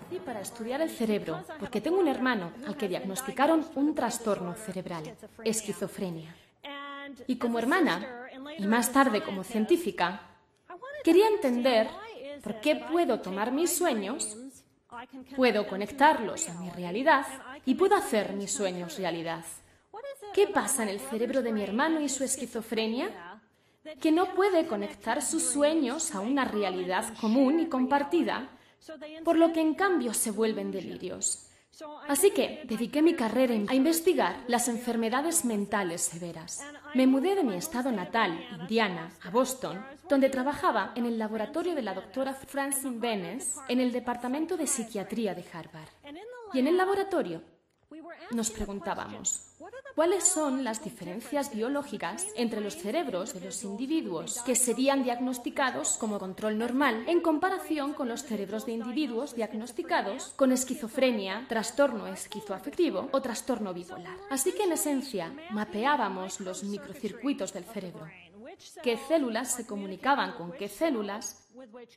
nací para estudiar el cerebro porque tengo un hermano al que diagnosticaron un trastorno cerebral, esquizofrenia. Y como hermana, y más tarde como científica, quería entender por qué puedo tomar mis sueños, puedo conectarlos a mi realidad y puedo hacer mis sueños realidad. ¿Qué pasa en el cerebro de mi hermano y su esquizofrenia? Que no puede conectar sus sueños a una realidad común y compartida, por lo que en cambio se vuelven delirios. Así que dediqué mi carrera a investigar las enfermedades mentales severas. Me mudé de mi estado natal, Indiana, a Boston, donde trabajaba en el laboratorio de la doctora Francine Benes en el departamento de psiquiatría de Harvard. Y en el laboratorio nos preguntábamos, ¿cuáles son las diferencias biológicas entre los cerebros de los individuos que serían diagnosticados como control normal en comparación con los cerebros de individuos diagnosticados con esquizofrenia, trastorno esquizoafectivo o trastorno bipolar? Así que en esencia mapeábamos los microcircuitos del cerebro. ¿Qué células se comunicaban con qué células,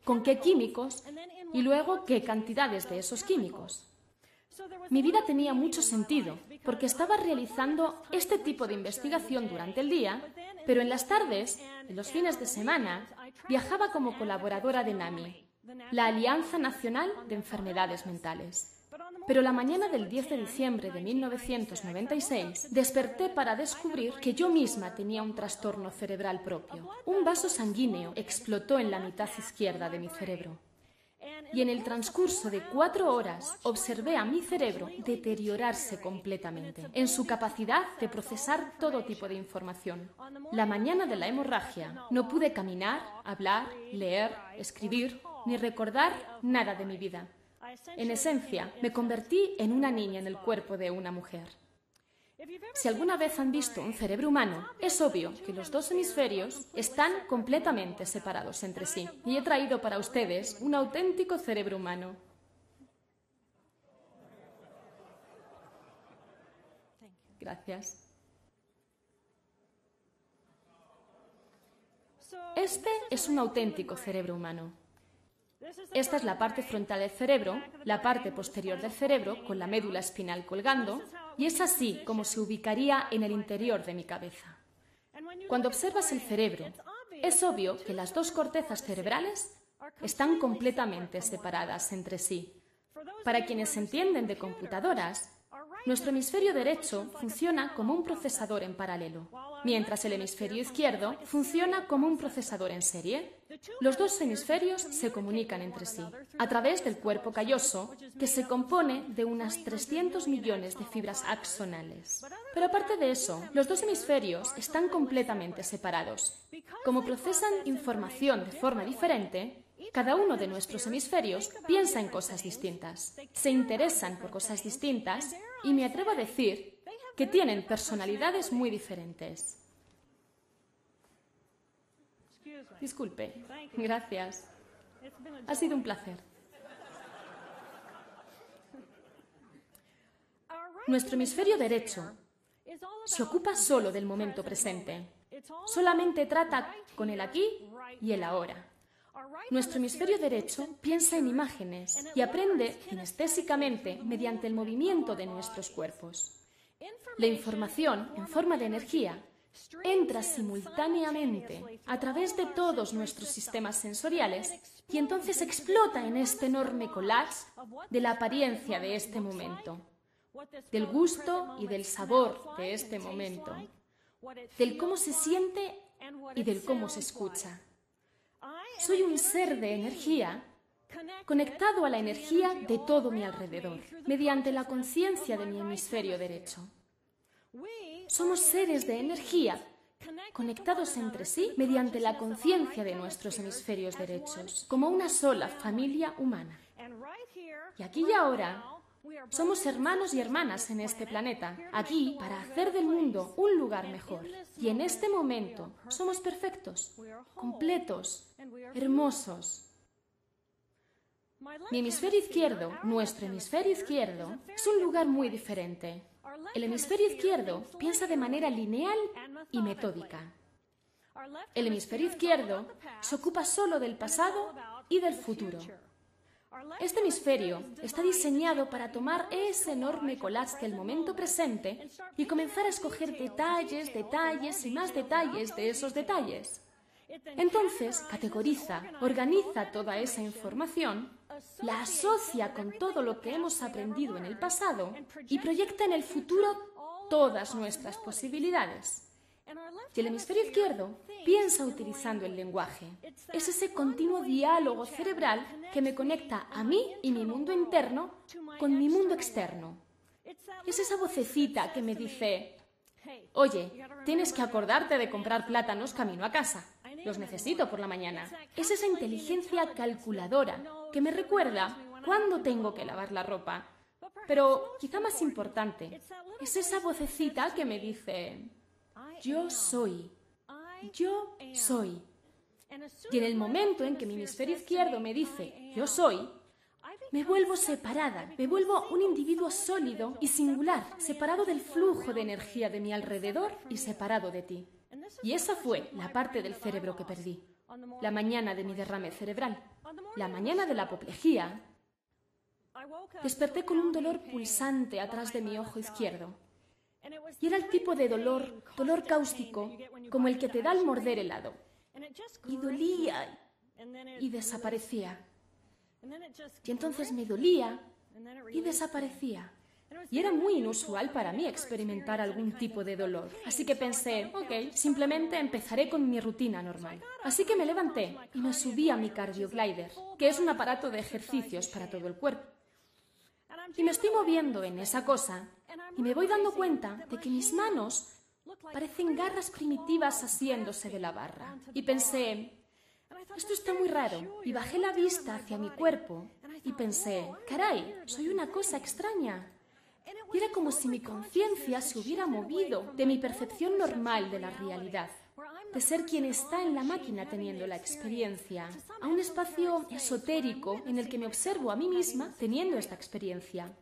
con qué químicos y luego qué cantidades de esos químicos? Mi vida tenía mucho sentido, porque estaba realizando este tipo de investigación durante el día, pero en las tardes, en los fines de semana, viajaba como colaboradora de NAMI, la Alianza Nacional de Enfermedades Mentales. Pero la mañana del 10 de diciembre de 1996 desperté para descubrir que yo misma tenía un trastorno cerebral propio. Un vaso sanguíneo explotó en la mitad izquierda de mi cerebro. Y en el transcurso de 4 horas observé a mi cerebro deteriorarse completamente en su capacidad de procesar todo tipo de información. La mañana de la hemorragia no pude caminar, hablar, leer, escribir ni recordar nada de mi vida. En esencia, me convertí en una niña en el cuerpo de una mujer. Si alguna vez han visto un cerebro humano, es obvio que los dos hemisferios están completamente separados entre sí. Y he traído para ustedes un auténtico cerebro humano. Gracias. Este es un auténtico cerebro humano. Esta es la parte frontal del cerebro, la parte posterior del cerebro con la médula espinal colgando, y es así como se ubicaría en el interior de mi cabeza. Cuando observas el cerebro, es obvio que las dos cortezas cerebrales están completamente separadas entre sí. Para quienes entienden de computadoras, nuestro hemisferio derecho funciona como un procesador en paralelo, mientras el hemisferio izquierdo funciona como un procesador en serie. Los dos hemisferios se comunican entre sí a través del cuerpo calloso, que se compone de unas 300 millones de fibras axonales. Pero aparte de eso, los dos hemisferios están completamente separados. Como procesan información de forma diferente, cada uno de nuestros hemisferios piensa en cosas distintas, se interesan por cosas distintas y me atrevo a decir que tienen personalidades muy diferentes. Disculpe. Gracias. Ha sido un placer. Nuestro hemisferio derecho se ocupa solo del momento presente. Solamente trata con el aquí y el ahora. Nuestro hemisferio derecho piensa en imágenes y aprende kinestésicamente mediante el movimiento de nuestros cuerpos. La información, en forma de energía, entra simultáneamente a través de todos nuestros sistemas sensoriales y entonces explota en este enorme collage de la apariencia de este momento, del gusto y del sabor de este momento, del cómo se siente y del cómo se escucha. Soy un ser de energía conectado a la energía de todo mi alrededor, mediante la conciencia de mi hemisferio derecho. Somos seres de energía conectados entre sí mediante la conciencia de nuestros hemisferios derechos, como una sola familia humana. Y aquí y ahora somos hermanos y hermanas en este planeta, aquí para hacer del mundo un lugar mejor. Y en este momento somos perfectos, completos, hermosos. Mi hemisferio izquierdo, nuestro hemisferio izquierdo, es un lugar muy diferente. El hemisferio izquierdo piensa de manera lineal y metódica. El hemisferio izquierdo se ocupa solo del pasado y del futuro. Este hemisferio está diseñado para tomar ese enorme collage del momento presente y comenzar a escoger detalles, detalles y más detalles de esos detalles. Entonces, categoriza, organiza toda esa información, la asocia con todo lo que hemos aprendido en el pasado y proyecta en el futuro todas nuestras posibilidades. Y el hemisferio izquierdo piensa utilizando el lenguaje. Es ese continuo diálogo cerebral que me conecta a mí y mi mundo interno con mi mundo externo. Es esa vocecita que me dice: oye, tienes que acordarte de comprar plátanos camino a casa. Los necesito por la mañana. Es esa inteligencia calculadora que me recuerda cuándo tengo que lavar la ropa. Pero quizá más importante, es esa vocecita que me dice: yo soy. Yo soy. Y en el momento en que mi hemisferio izquierdo me dice yo soy, me vuelvo separada, me vuelvo un individuo sólido y singular, separado del flujo de energía de mi alrededor y separado de ti. Y esa fue la parte del cerebro que perdí. La mañana de mi derrame cerebral, la mañana de la apoplejía, desperté con un dolor pulsante atrás de mi ojo izquierdo. Y era el tipo de dolor cáustico, como el que te da al morder helado. Y dolía y desaparecía. Y entonces me dolía y desaparecía. Y era muy inusual para mí experimentar algún tipo de dolor. Así que pensé, ok, simplemente empezaré con mi rutina normal. Así que me levanté y me subí a mi cardioglider, que es un aparato de ejercicios para todo el cuerpo. Y me estoy moviendo en esa cosa y me voy dando cuenta de que mis manos parecen garras primitivas asiéndose de la barra. Y pensé, esto está muy raro. Y bajé la vista hacia mi cuerpo y pensé, caray, soy una cosa extraña. Y era como si mi conciencia se hubiera movido de mi percepción normal de la realidad, de ser quien está en la máquina teniendo la experiencia, a un espacio esotérico en el que me observo a mí misma teniendo esta experiencia.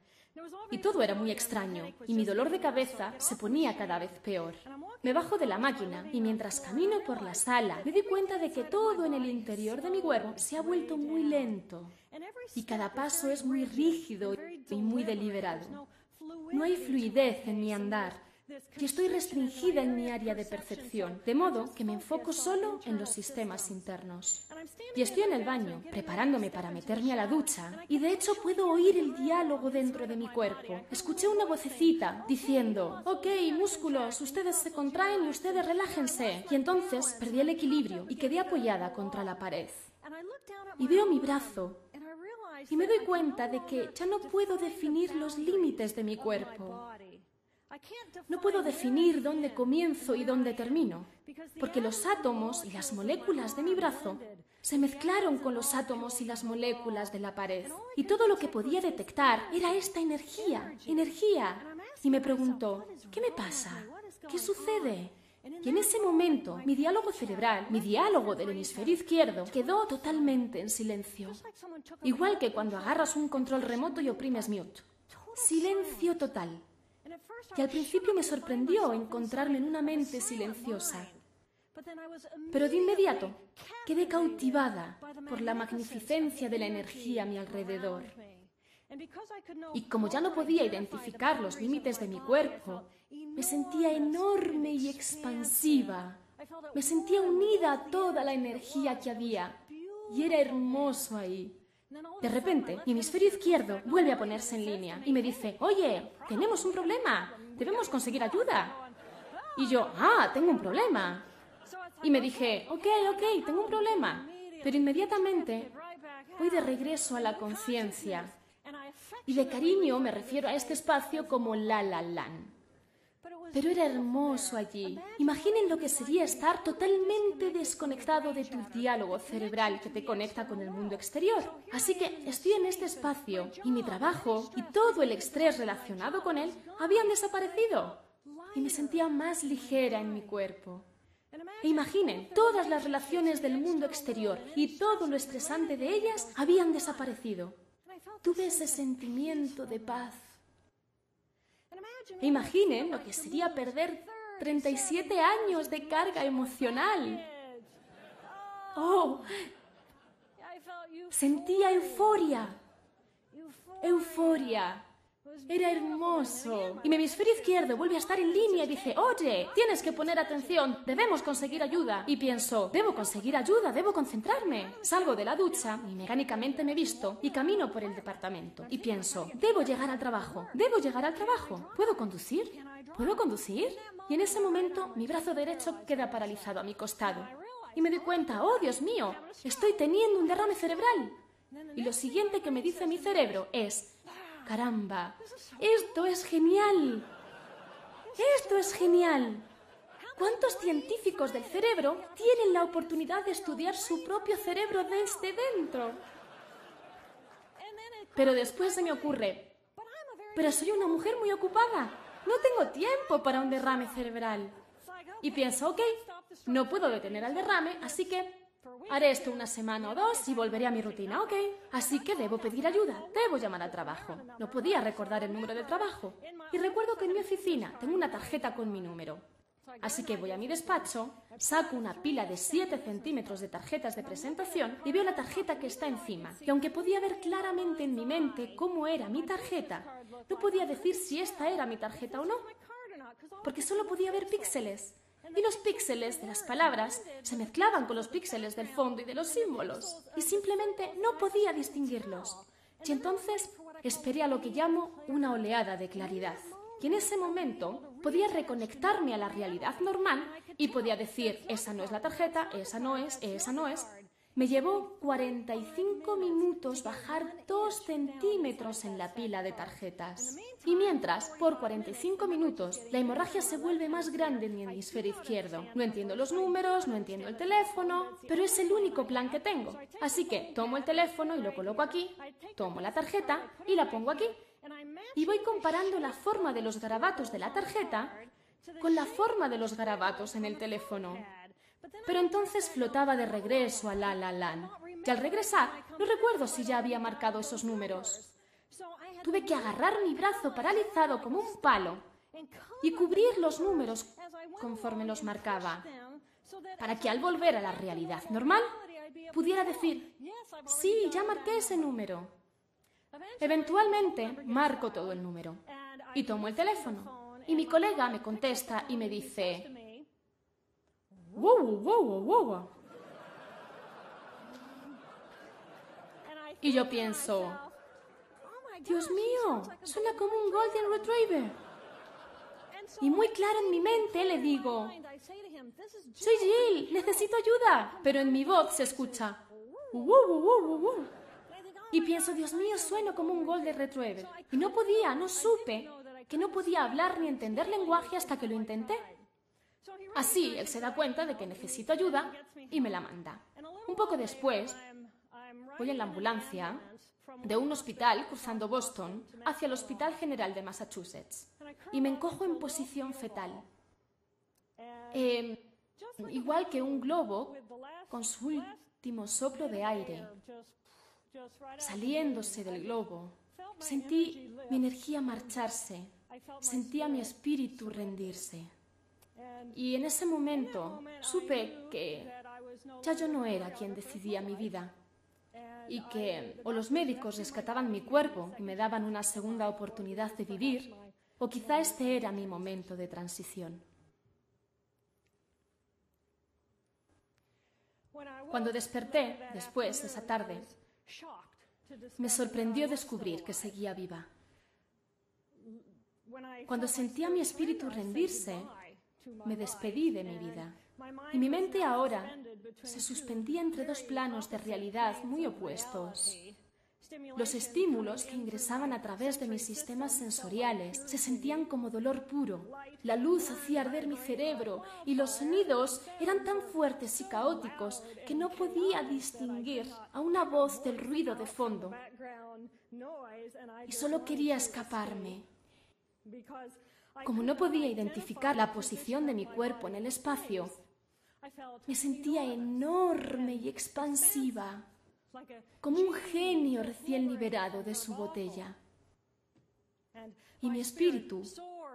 Y todo era muy extraño, y mi dolor de cabeza se ponía cada vez peor. Me bajo de la máquina, y mientras camino por la sala, me doy cuenta de que todo en el interior de mi cuerpo se ha vuelto muy lento, y cada paso es muy rígido y muy deliberado. No hay fluidez en mi andar, y estoy restringida en mi área de percepción, de modo que me enfoco solo en los sistemas internos. Y estoy en el baño, preparándome para meterme a la ducha, y de hecho puedo oír el diálogo dentro de mi cuerpo. Escuché una vocecita diciendo, ok, músculos, ustedes se contraen y ustedes relájense. Y entonces perdí el equilibrio y quedé apoyada contra la pared. Y veo mi brazo, y me doy cuenta de que ya no puedo definir los límites de mi cuerpo. No puedo definir dónde comienzo y dónde termino, porque los átomos y las moléculas de mi brazo se mezclaron con los átomos y las moléculas de la pared. Y todo lo que podía detectar era esta energía. Y me preguntó, ¿qué me pasa? ¿Qué sucede? Y en ese momento, mi diálogo cerebral, mi diálogo del hemisferio izquierdo, quedó totalmente en silencio. Igual que cuando agarras un control remoto y oprimes mute. Silencio total. Y al principio me sorprendió encontrarme en una mente silenciosa. Pero de inmediato quedé cautivada por la magnificencia de la energía a mi alrededor. Y como ya no podía identificar los límites de mi cuerpo, me sentía enorme y expansiva. Me sentía unida a toda la energía que había. Y era hermoso ahí. De repente, mi hemisferio izquierdo vuelve a ponerse en línea y me dice, oye, tenemos un problema, debemos conseguir ayuda. Y yo, tengo un problema. Y me dije, ok, tengo un problema. Pero inmediatamente voy de regreso a la conciencia. Y de cariño me refiero a este espacio como la-la-lan. Pero era hermoso allí. Imaginen lo que sería estar totalmente desconectado de tu diálogo cerebral que te conecta con el mundo exterior. Así que estoy en este espacio y mi trabajo y todo el estrés relacionado con él habían desaparecido. Y me sentía más ligera en mi cuerpo. E imaginen, todas las relaciones del mundo exterior y todo lo estresante de ellas habían desaparecido. Tuve ese sentimiento de paz. E imaginen lo que sería perder 37 años de carga emocional. ¡Oh! Sentía euforia. Euforia. Era hermoso. Y mi hemisferio izquierdo vuelve a estar en línea y dice, oye, tienes que poner atención, debemos conseguir ayuda. Y pienso, debo conseguir ayuda, debo concentrarme. Salgo de la ducha y mecánicamente me visto y camino por el departamento. Y pienso, debo llegar al trabajo, debo llegar al trabajo. ¿Puedo conducir? ¿Puedo conducir? Y en ese momento mi brazo derecho queda paralizado a mi costado. Y me doy cuenta, oh Dios mío, estoy teniendo un derrame cerebral. Y lo siguiente que me dice mi cerebro es, caramba, esto es genial. Esto es genial. ¿Cuántos científicos del cerebro tienen la oportunidad de estudiar su propio cerebro desde dentro? Pero después se me ocurre, pero soy una mujer muy ocupada. No tengo tiempo para un derrame cerebral. Y pienso, ok, no puedo detener al derrame, así que haré esto una semana o dos y volveré a mi rutina, ok. Así que debo pedir ayuda, debo llamar al trabajo. No podía recordar el número de trabajo. Y recuerdo que en mi oficina tengo una tarjeta con mi número. Así que voy a mi despacho, saco una pila de 7 centímetros de tarjetas de presentación y veo la tarjeta que está encima. Y aunque podía ver claramente en mi mente cómo era mi tarjeta, no podía decir si esta era mi tarjeta o no, porque solo podía ver píxeles. Y los píxeles de las palabras se mezclaban con los píxeles del fondo y de los símbolos. Y simplemente no podía distinguirlos. Y entonces esperé a lo que llamo una oleada de claridad. Y en ese momento podía reconectarme a la realidad normal y podía decir, esa no es la tarjeta, esa no es, esa no es. Me llevó 45 minutos bajar 2 centímetros en la pila de tarjetas. Y mientras, por 45 minutos, la hemorragia se vuelve más grande en mi hemisferio izquierdo. No entiendo los números, no entiendo el teléfono, pero es el único plan que tengo. Así que tomo el teléfono y lo coloco aquí, tomo la tarjeta y la pongo aquí. Y voy comparando la forma de los garabatos de la tarjeta con la forma de los garabatos en el teléfono. Pero entonces flotaba de regreso a La La Land. Y al regresar, no recuerdo si ya había marcado esos números. Tuve que agarrar mi brazo paralizado como un palo y cubrir los números conforme los marcaba, para que al volver a la realidad normal pudiera decir, sí, ya marqué ese número. Eventualmente marco todo el número y tomo el teléfono y mi colega me contesta y me dice, wow, wow, wow. Y yo pienso, Dios mío, suena como un Golden Retriever. Y muy claro en mi mente le digo, soy Jill, necesito ayuda. Pero en mi voz se escucha, wow, wow, wow, wow. Y pienso, Dios mío, sueno como un Golden Retriever. Y no supe que no podía hablar ni entender lenguaje hasta que lo intenté. Así, él se da cuenta de que necesito ayuda y me la manda. Un poco después, voy en la ambulancia de un hospital cruzando Boston hacia el Hospital General de Massachusetts y me encojo en posición fetal. Igual que un globo con su último soplo de aire saliéndose del globo. Sentí mi energía marcharse, sentí a mi espíritu rendirse. Y en ese momento supe que ya yo no era quien decidía mi vida y que o los médicos rescataban mi cuerpo y me daban una segunda oportunidad de vivir, o quizá este era mi momento de transición. Cuando desperté, después de esa tarde, me sorprendió descubrir que seguía viva. Cuando sentí a mi espíritu rendirse, me despedí de mi vida. Y mi mente ahora se suspendía entre dos planos de realidad muy opuestos. Los estímulos que ingresaban a través de mis sistemas sensoriales se sentían como dolor puro. La luz hacía arder mi cerebro y los sonidos eran tan fuertes y caóticos que no podía distinguir a una voz del ruido de fondo. Y solo quería escaparme. Como no podía identificar la posición de mi cuerpo en el espacio, me sentía enorme y expansiva, como un genio recién liberado de su botella. Y mi espíritu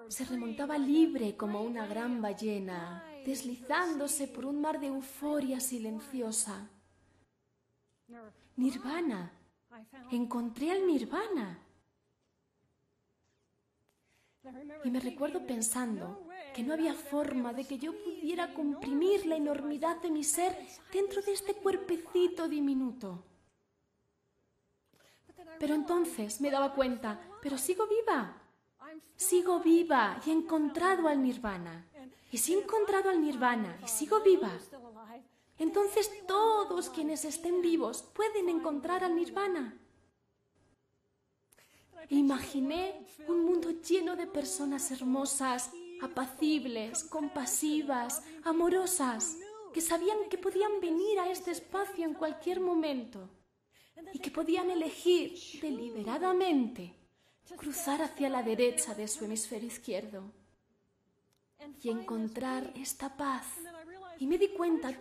se remontaba libre como una gran ballena, deslizándose por un mar de euforia silenciosa. Nirvana. Encontré al nirvana. Y me recuerdo pensando que no había forma de que yo pudiera comprimir la enormidad de mi ser dentro de este cuerpecito diminuto. Pero entonces me daba cuenta, pero sigo viva. Sigo viva y he encontrado al nirvana. Y si he encontrado al nirvana y sigo viva, entonces todos quienes estén vivos pueden encontrar al nirvana. Imaginé un mundo lleno de personas hermosas, apacibles, compasivas, amorosas, que sabían que podían venir a este espacio en cualquier momento y que podían elegir deliberadamente cruzar hacia la derecha de su hemisferio izquierdo y encontrar esta paz. Y me di cuenta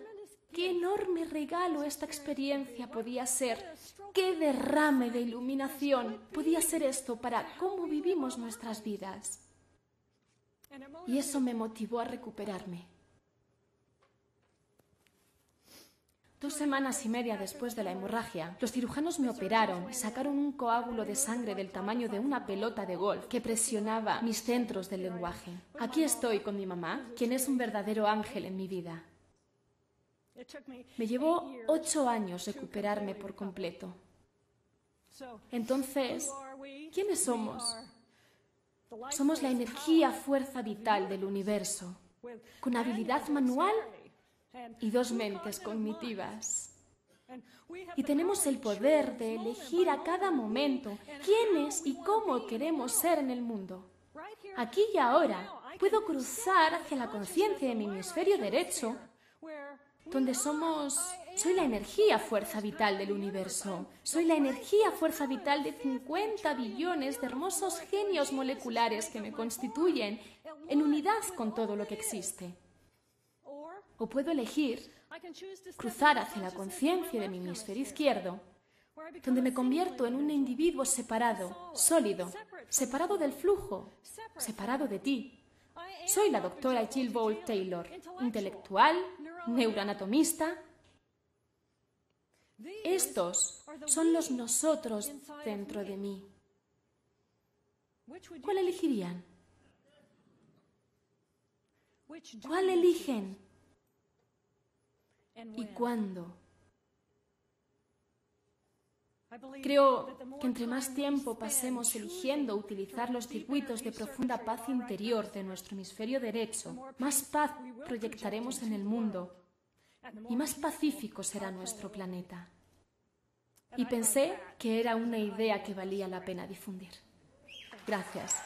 qué enorme regalo esta experiencia podía ser, qué derrame de iluminación podía ser esto para cómo vivimos nuestras vidas. Y eso me motivó a recuperarme. 2 semanas y media después de la hemorragia, los cirujanos me operaron y sacaron un coágulo de sangre del tamaño de una pelota de golf que presionaba mis centros del lenguaje. Aquí estoy con mi mamá, quien es un verdadero ángel en mi vida. Me llevó 8 años recuperarme por completo. Entonces, ¿quiénes somos? Somos la energía, fuerza vital del universo, con habilidad manual y 2 mentes cognitivas. Y tenemos el poder de elegir a cada momento quiénes y cómo queremos ser en el mundo. Aquí y ahora puedo cruzar hacia la conciencia de mi hemisferio derecho, donde soy la energía, fuerza vital del universo. Soy la energía, fuerza vital de 50 billones de hermosos genios moleculares que me constituyen en unidad con todo lo que existe. O puedo elegir cruzar hacia la conciencia de mi hemisferio izquierdo, donde me convierto en un individuo separado, sólido, separado del flujo, separado de ti. Soy la doctora Jill Bolte Taylor, intelectual, neuroanatomista. Estos son los nosotros dentro de mí. ¿Cuál elegirían? ¿Cuál eligen? ¿Y cuándo? Creo que entre más tiempo pasemos eligiendo utilizar los circuitos de profunda paz interior de nuestro hemisferio derecho, más paz proyectaremos en el mundo y más pacífico será nuestro planeta. Y pensé que era una idea que valía la pena difundir. Gracias.